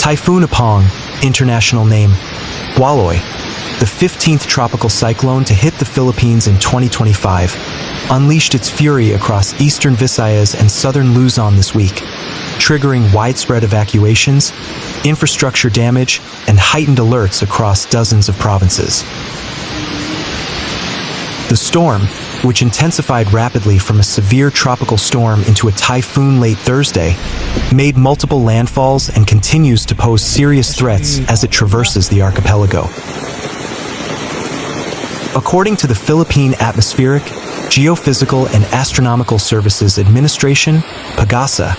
Typhoon Opong, international name Bualoi, the 15th tropical cyclone to hit the Philippines in 2025, unleashed its fury across eastern Visayas and southern Luzon this week, triggering widespread evacuations, infrastructure damage, and heightened alerts across dozens of provinces. The storm, which intensified rapidly from a severe tropical storm into a typhoon late Thursday, made multiple landfalls and continues to pose serious threats as it traverses the archipelago. According to the Philippine Atmospheric, Geophysical and Astronomical Services Administration, Pagasa,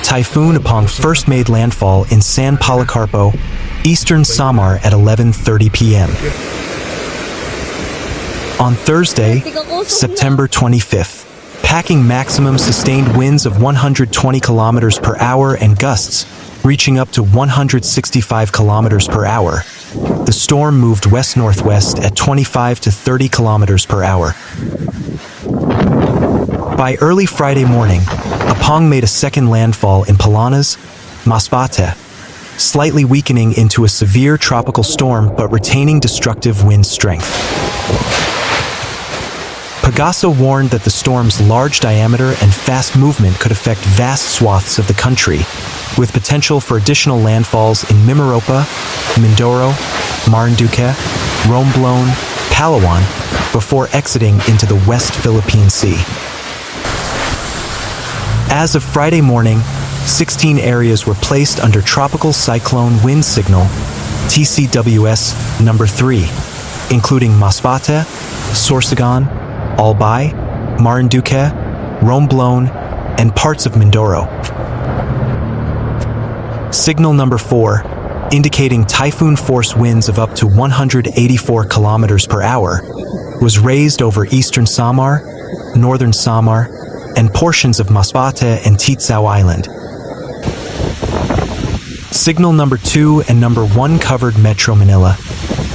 Typhoon Opong first made landfall in San Policarpo, eastern Samar at 11:30 p.m. On Thursday, September 25th, packing maximum sustained winds of 120 kilometers per hour and gusts reaching up to 165 kilometers per hour. The storm moved west-northwest at 25 to 30 kilometers per hour. By early Friday morning, Opong made a second landfall in Palanas, Masbate, slightly weakening into a severe tropical storm but retaining destructive wind strength. Pagasa warned that the storm's large diameter and fast movement could affect vast swaths of the country, with potential for additional landfalls in Mimaropa, Mindoro, Marinduque, Romblon, Palawan, before exiting into the West Philippine Sea. As of Friday morning, 16 areas were placed under Tropical Cyclone Wind Signal, TCWS number 3, including Masbate, Sorsogon, Albay, Marinduque, Romblon, and parts of Mindoro. Signal number 4, indicating typhoon force winds of up to 184 kilometers per hour, was raised over eastern Samar, northern Samar, and portions of Masbate and Titsao Island. Signal number 2 and number 1 covered Metro Manila,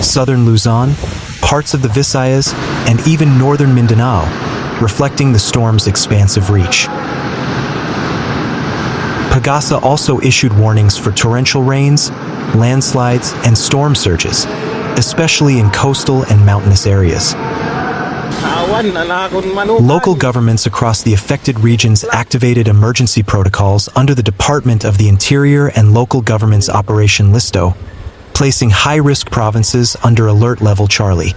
southern Luzon, parts of the Visayas, and even northern Mindanao, reflecting the storm's expansive reach. Pagasa also issued warnings for torrential rains, landslides, and storm surges, especially in coastal and mountainous areas. Local governments across the affected regions activated emergency protocols under the Department of the Interior and Local Government's Operation Listo, placing high-risk provinces under Alert Level Charlie.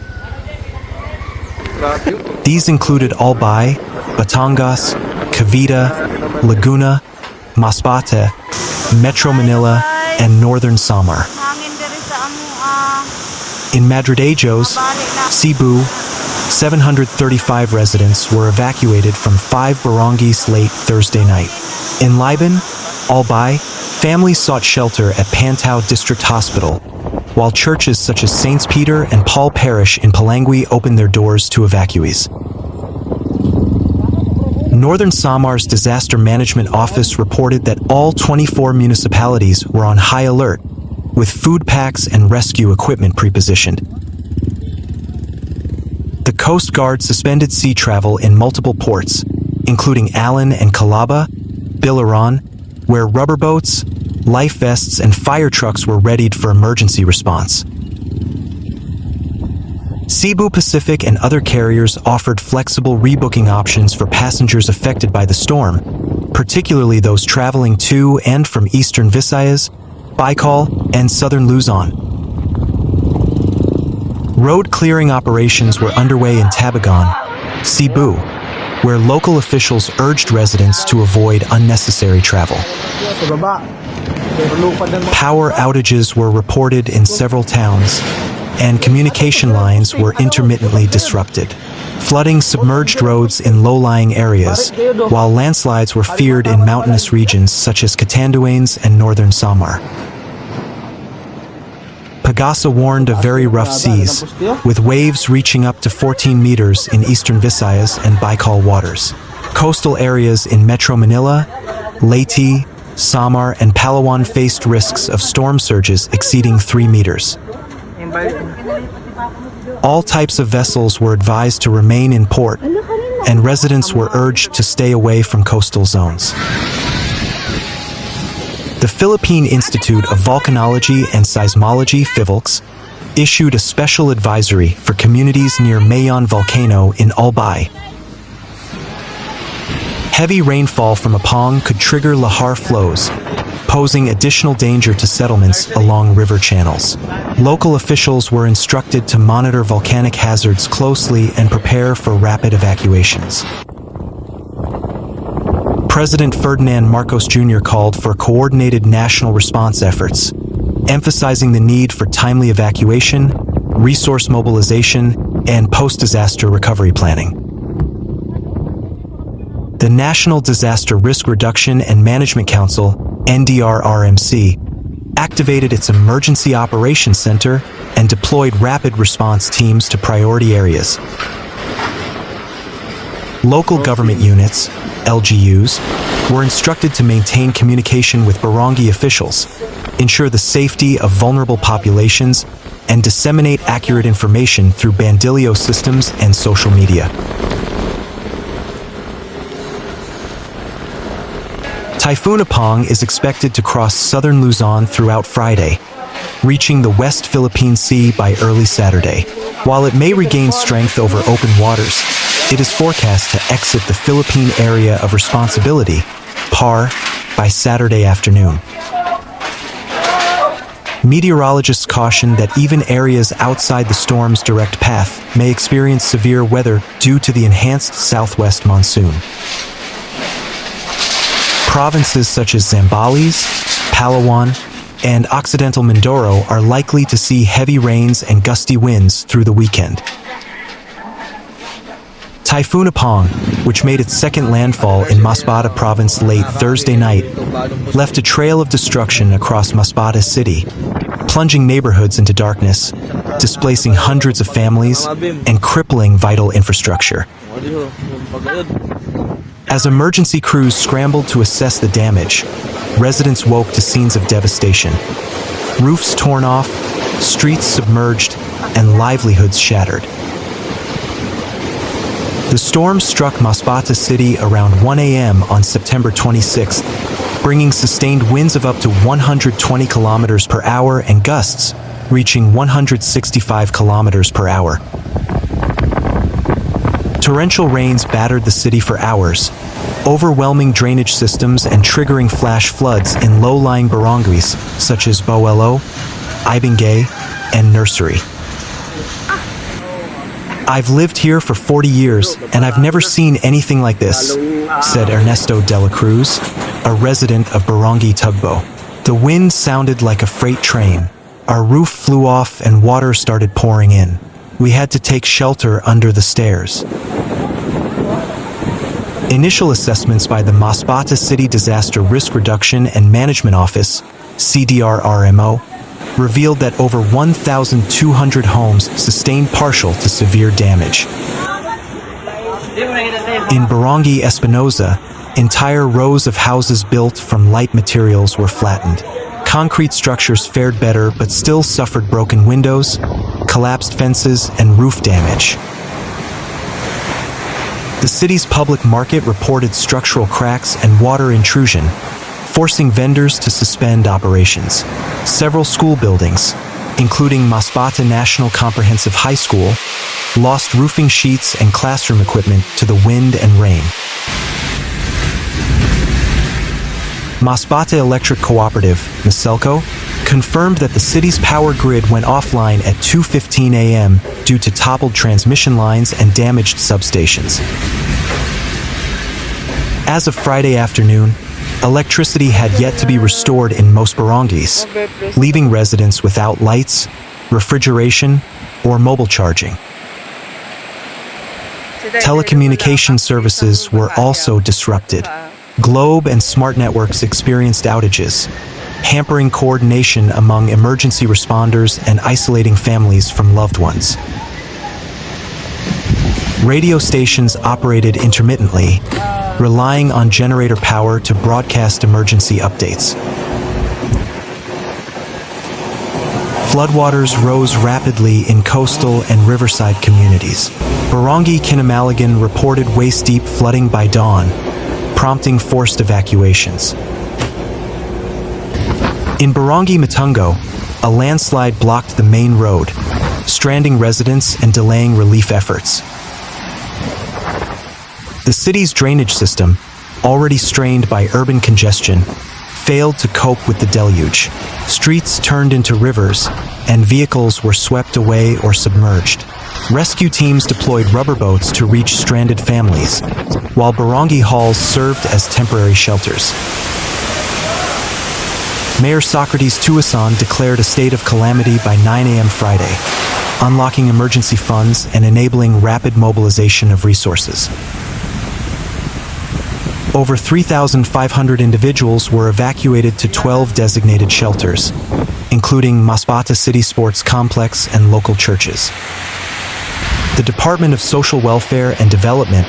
These included Albay, Batangas, Cavite, Laguna, Masbate, Metro Manila, and northern Samar. In Madridejos, Cebu, 735 residents were evacuated from 5 barangays late Thursday night. In Liban, Albay, families sought shelter at Pantao District Hospital, while churches such as Saints Peter and Paul Parish in Palangui opened their doors to evacuees. Northern Samar's Disaster Management Office reported that all 24 municipalities were on high alert, with food packs and rescue equipment pre-positioned. The Coast Guard suspended sea travel in multiple ports, including Allen and Calaba, Biliran, where rubber boats, life vests, and fire trucks were readied for emergency response. Cebu Pacific and other carriers offered flexible rebooking options for passengers affected by the storm, particularly those traveling to and from eastern Visayas, Baikal, and southern Luzon. Road clearing operations were underway in Tabagon, Cebu, where local officials urged residents to avoid unnecessary travel. Power outages were reported in several towns, and communication lines were intermittently disrupted. Flooding submerged roads in low-lying areas, while landslides were feared in mountainous regions such as Catanduanes and northern Samar. Pagasa warned of very rough seas, with waves reaching up to 14 meters in eastern Visayas and Baikal waters. Coastal areas in Metro Manila, Leyte, Samar, and Palawan faced risks of storm surges exceeding 3 meters. All types of vessels were advised to remain in port, and residents were urged to stay away from coastal zones. The Philippine Institute of Volcanology and Seismology, PHIVOLCS, issued a special advisory for communities near Mayon volcano in Albay. Heavy rainfall from Opong could trigger lahar flows, posing additional danger to settlements along river channels. Local officials were instructed to monitor volcanic hazards closely and prepare for rapid evacuations. President Ferdinand Marcos Jr. called for coordinated national response efforts, emphasizing the need for timely evacuation, resource mobilization, and post-disaster recovery planning. The National Disaster Risk Reduction and Management Council, NDRRMC, activated its Emergency Operations Center and deployed rapid response teams to priority areas. Local government units, LGUs, were instructed to maintain communication with barangay officials, ensure the safety of vulnerable populations, and disseminate accurate information through Bandilio systems and social media. Typhoon Opong is expected to cross southern Luzon throughout Friday, reaching the West Philippine Sea by early Saturday. While it may regain strength over open waters, it is forecast to exit the Philippine Area of Responsibility, PAR, by Saturday afternoon. Meteorologists caution that even areas outside the storm's direct path may experience severe weather due to the enhanced southwest monsoon. Provinces such as Zambales, Palawan, and Occidental Mindoro are likely to see heavy rains and gusty winds through the weekend. Typhoon Opong, which made its second landfall in Masbate province late Thursday night, left a trail of destruction across Masbate city, plunging neighborhoods into darkness, displacing hundreds of families, and crippling vital infrastructure. As emergency crews scrambled to assess the damage, residents woke to scenes of devastation. Roofs torn off, streets submerged, and livelihoods shattered. The storm struck Masbate City around 1 a.m. on September 26th, bringing sustained winds of up to 120 kilometers per hour and gusts reaching 165 kilometers per hour. Torrential rains battered the city for hours, overwhelming drainage systems and triggering flash floods in low-lying barangays such as Bualoi, Ibingay, and Nursery. "I've lived here for 40 years, and I've never seen anything like this," said Ernesto de la Cruz, a resident of Barangay Tugbo. "The wind sounded like a freight train. Our roof flew off and water started pouring in. We had to take shelter under the stairs." Initial assessments by the Masbate City Disaster Risk Reduction and Management Office, CDRRMO, revealed that over 1,200 homes sustained partial to severe damage. In Barangay Espinosa, entire rows of houses built from light materials were flattened. Concrete structures fared better but still suffered broken windows, collapsed fences, and roof damage. The city's public market reported structural cracks and water intrusion, forcing vendors to suspend operations. Several school buildings, including Masbate National Comprehensive High School, lost roofing sheets and classroom equipment to the wind and rain. Masbate Electric Cooperative, Maselco, confirmed that the city's power grid went offline at 2:15 a.m. due to toppled transmission lines and damaged substations. As of Friday afternoon, electricity had yet to be restored in most barangays, leaving residents without lights, refrigeration, or mobile charging. Telecommunication services were also disrupted. Globe and Smart Networks experienced outages, hampering coordination among emergency responders and isolating families from loved ones. Radio stations operated intermittently, relying on generator power to broadcast emergency updates. Floodwaters rose rapidly in coastal and riverside communities. Barangay Kinamalagan reported waist-deep flooding by dawn, prompting forced evacuations. In Barangay Matungo, a landslide blocked the main road, stranding residents and delaying relief efforts. The city's drainage system, already strained by urban congestion, failed to cope with the deluge. Streets turned into rivers, and vehicles were swept away or submerged. Rescue teams deployed rubber boats to reach stranded families, while barangay halls served as temporary shelters. Mayor Socrates Tuason declared a state of calamity by 9 a.m. Friday, unlocking emergency funds and enabling rapid mobilization of resources. Over 3,500 individuals were evacuated to 12 designated shelters, including Masbate City Sports Complex and local churches. The Department of Social Welfare and Development,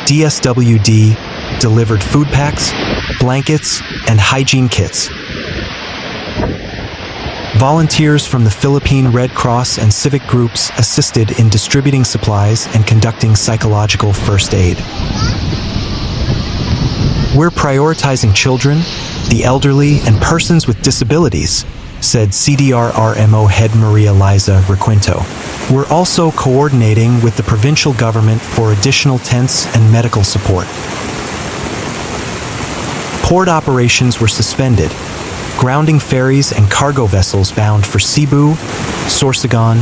DSWD, delivered food packs, blankets, and hygiene kits. Volunteers from the Philippine Red Cross and civic groups assisted in distributing supplies and conducting psychological first aid. We're prioritizing children, the elderly, and persons with disabilities, said CDRRMO head Maria Liza Requinto. We're also coordinating with the provincial government for additional tents and medical support. Port operations were suspended, grounding ferries and cargo vessels bound for Cebu, Sorsogon,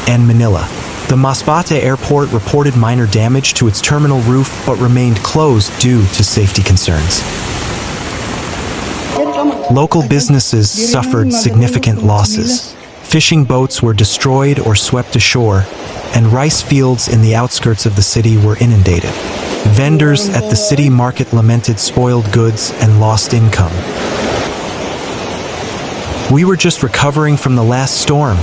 and Manila. The Masbate airport reported minor damage to its terminal roof but remained closed due to safety concerns. Local businesses suffered significant losses. Fishing boats were destroyed or swept ashore, and rice fields in the outskirts of the city were inundated. Vendors at the city market lamented spoiled goods and lost income. "We were just recovering from the last storm,"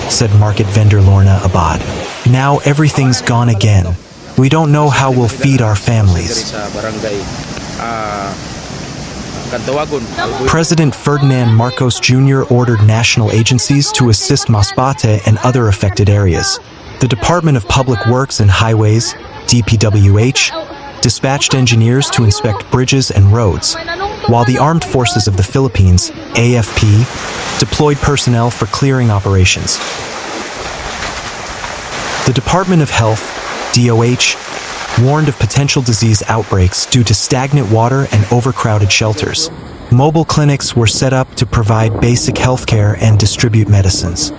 said market vendor Lorna Abad. "Now everything's gone again. We don't know how we'll feed our families." President Ferdinand Marcos Jr. ordered national agencies to assist Masbate and other affected areas. The Department of Public Works and Highways, DPWH, dispatched engineers to inspect bridges and roads, while the Armed Forces of the Philippines, AFP, deployed personnel for clearing operations. The Department of Health, DOH, warned of potential disease outbreaks due to stagnant water and overcrowded shelters. Mobile clinics were set up to provide basic health care and distribute medicines.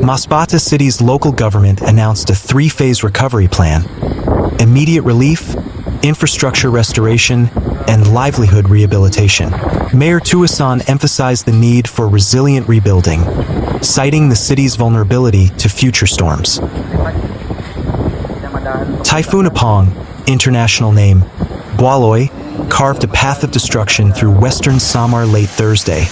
Masbate City's local government announced a three-phase recovery plan: immediate relief, infrastructure restoration, and livelihood rehabilitation. Mayor Tuason emphasized the need for resilient rebuilding, citing the city's vulnerability to future storms. Typhoon Opong, international name Bualoi, carved a path of destruction through western Samar late Thursday,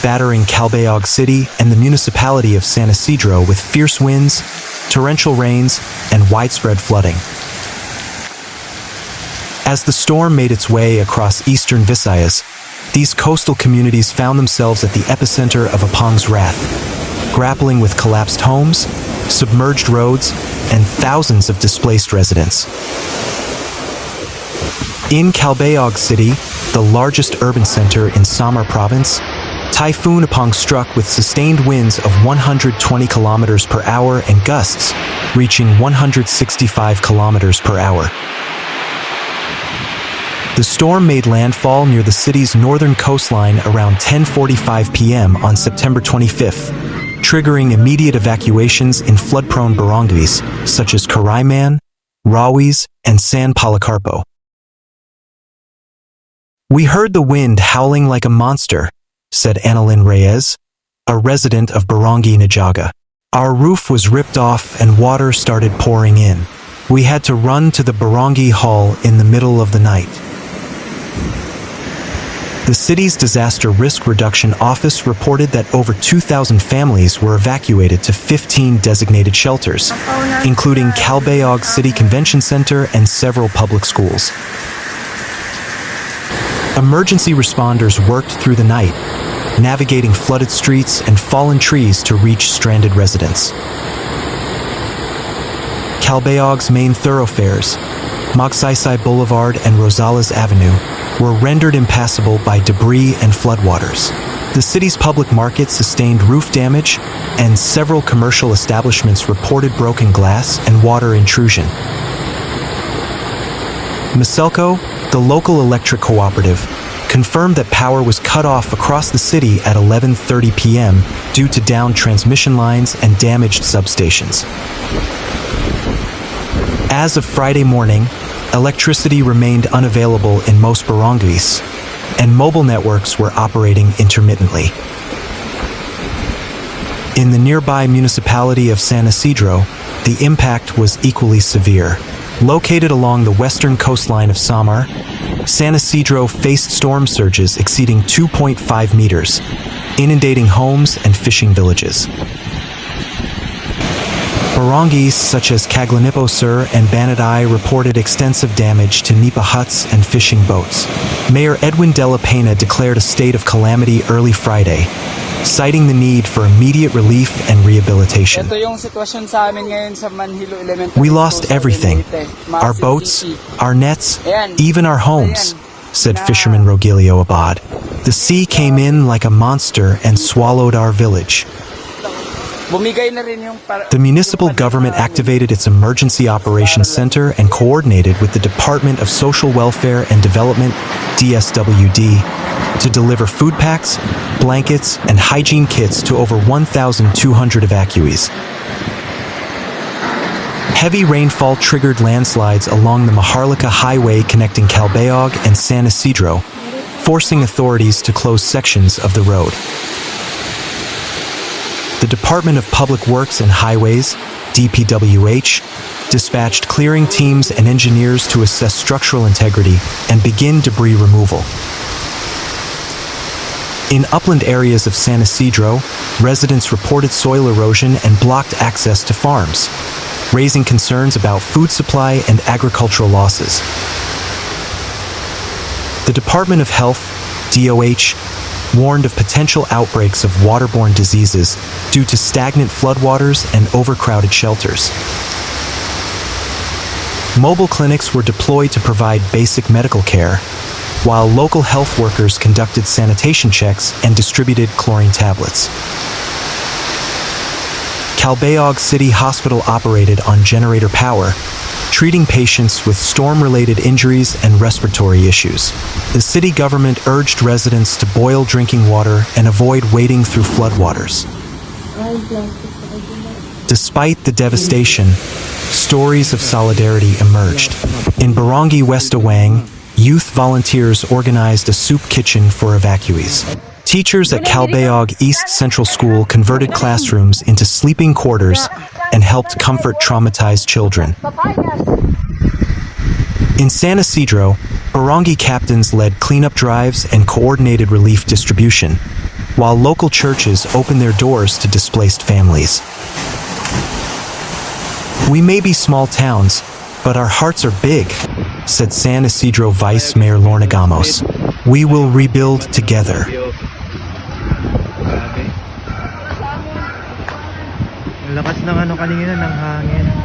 battering Calbayog City and the municipality of San Isidro with fierce winds, torrential rains, and widespread flooding. As the storm made its way across eastern Visayas, these coastal communities found themselves at the epicenter of Opong's wrath, grappling with collapsed homes, submerged roads, and thousands of displaced residents. In Calbayog City, the largest urban center in Samar Province, Typhoon Opong struck with sustained winds of 120 kilometers per hour and gusts reaching 165 kilometers per hour. The storm made landfall near the city's northern coastline around 10:45 p.m. on September 25th, triggering immediate evacuations in flood-prone barangays such as Carayman, Rawis, and San Policarpo. "We heard the wind howling like a monster," said Annalyn Reyes, a resident of Barangay Najaga. "Our roof was ripped off and water started pouring in. We had to run to the barangay hall in the middle of the night." The city's Disaster Risk Reduction Office reported that over 2,000 families were evacuated to 15 designated shelters, including Calbayog City Convention Center and several public schools. Emergency responders worked through the night, navigating flooded streets and fallen trees to reach stranded residents. Calbayog's main thoroughfares, Magsaysay Boulevard and Rosales Avenue, were rendered impassable by debris and floodwaters. The city's public market sustained roof damage, and several commercial establishments reported broken glass and water intrusion. Maselco, the local electric cooperative, confirmed that power was cut off across the city at 11:30 p.m. due to downed transmission lines and damaged substations. As of Friday morning, electricity remained unavailable in most barangays, and mobile networks were operating intermittently. In the nearby municipality of San Isidro, the impact was equally severe. Located along the western coastline of Samar, San Isidro faced storm surges exceeding 2.5 meters, inundating homes and fishing villages. Barangays such as Caglanipo Sur and Banatay reported extensive damage to nipa huts and fishing boats. Mayor Edwin De La Pena declared a state of calamity early Friday, citing the need for immediate relief and rehabilitation. We lost everything, our boats, our nets, even our homes, said fisherman Rogelio Abad. The sea came in like a monster and swallowed our village. The municipal government activated its Emergency Operations Center and coordinated with the Department of Social Welfare and Development, DSWD, to deliver food packs, blankets, and hygiene kits to over 1,200 evacuees. Heavy rainfall triggered landslides along the Maharlika Highway connecting Calbayog and San Isidro, forcing authorities to close sections of the road. The Department of Public Works and Highways, DPWH, dispatched clearing teams and engineers to assess structural integrity and begin debris removal. In upland areas of San Isidro, residents reported soil erosion and blocked access to farms, raising concerns about food supply and agricultural losses. The Department of Health, DOH, warned of potential outbreaks of waterborne diseases due to stagnant floodwaters and overcrowded shelters. Mobile clinics were deployed to provide basic medical care, while local health workers conducted sanitation checks and distributed chlorine tablets. Calbayog City Hospital operated on generator power, treating patients with storm-related injuries and respiratory issues. The city government urged residents to boil drinking water and avoid wading through floodwaters. Despite the devastation, stories of solidarity emerged. In Barangay West Awang, youth volunteers organized a soup kitchen for evacuees. Teachers at Calbayog East Central School converted classrooms into sleeping quarters and helped comfort traumatized children. In San Isidro, barangay captains led cleanup drives and coordinated relief distribution, while local churches opened their doors to displaced families. We may be small towns, but our hearts are big, said San Isidro Vice Mayor Lorna Gamos. We will rebuild together. Lakas ng kanina ng hangin.